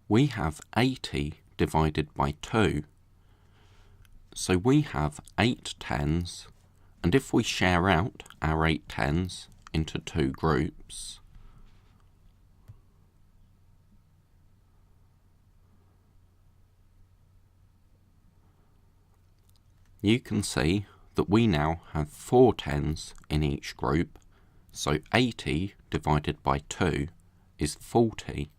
we have 80 divided by 2. So we have 8 tens, and if we share out our 8 tens into 2 groups, you can see that we now have 4 tens in each group, so 80 divided by 2 is 40.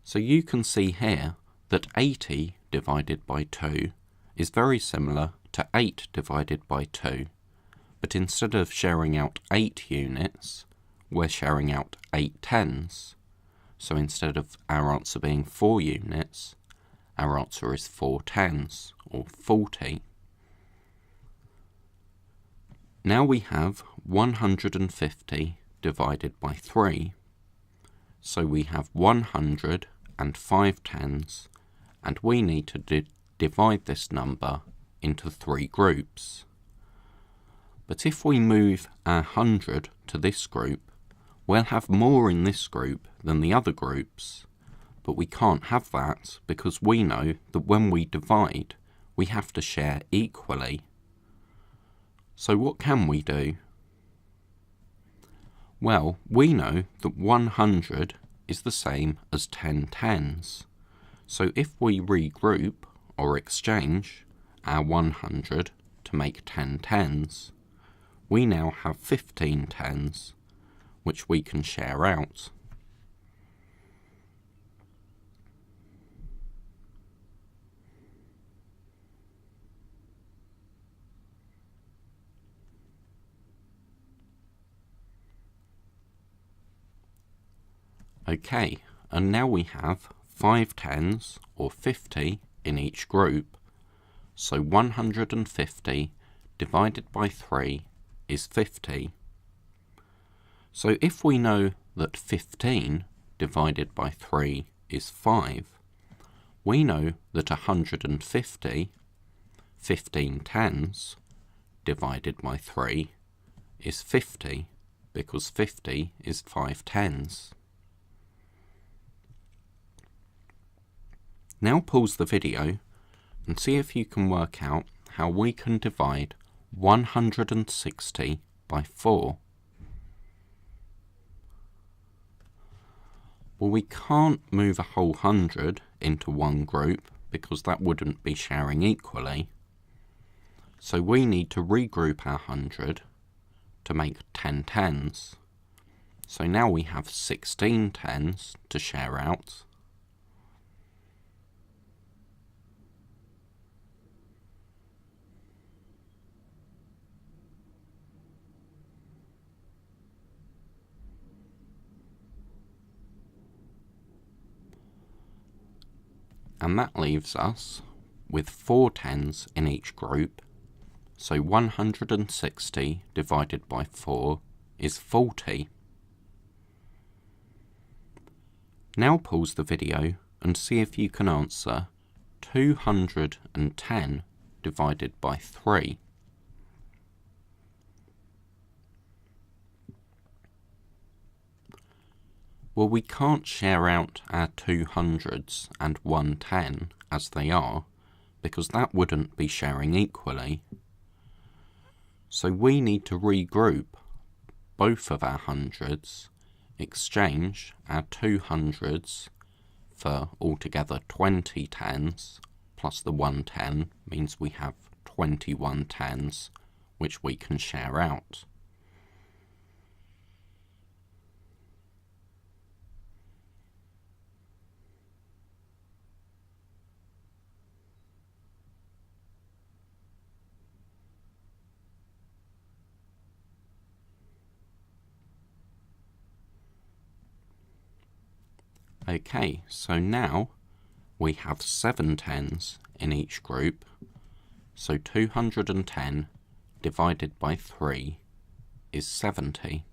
So you can see here that 80 divided by 2 is very similar to 8 divided by 2, but instead of sharing out 8 units, we're sharing out 8 tens. So instead of our answer being 4 units, our answer is 4 tens, or 40. Now we have 150 divided by 3. So we have 105 tens, and we need to divide this number into 3 groups. But if we move our 100 to this group, we'll have more in this group than the other groups. But we can't have that because we know that when we divide, we have to share equally. So what can we do? Well, we know that 100 is the same as 10 tens. So if we regroup or exchange our 100 to make 10 tens, we now have 15 tens, which we can share out. Okay, and now we have 5 tens, or 50, in each group, so 150 divided by 3 is 50. So if we know that 15 divided by 3 is 5, we know that 150, 15 tens, divided by 3 is 50, because 50 is 5 tens. Now pause the video and see if you can work out how we can divide 160 by 4. Well, we can't move a whole 100 into one group because that wouldn't be sharing equally. So we need to regroup our 100 to make 10 tens. So now we have 16 tens to share out. And that leaves us with 4 tens in each group, so 160 divided by 4 is 40. Now pause the video and see if you can answer 210 divided by 3. Well, we can't share out our 200s and 110 as they are, because that wouldn't be sharing equally. So we need to regroup both of our hundreds, exchange our 200s for altogether 20 tens, plus the 110 means we have 21 tens, which we can share out. Okay, so now we have 7 tens in each group, so 210 divided by 3 is 70.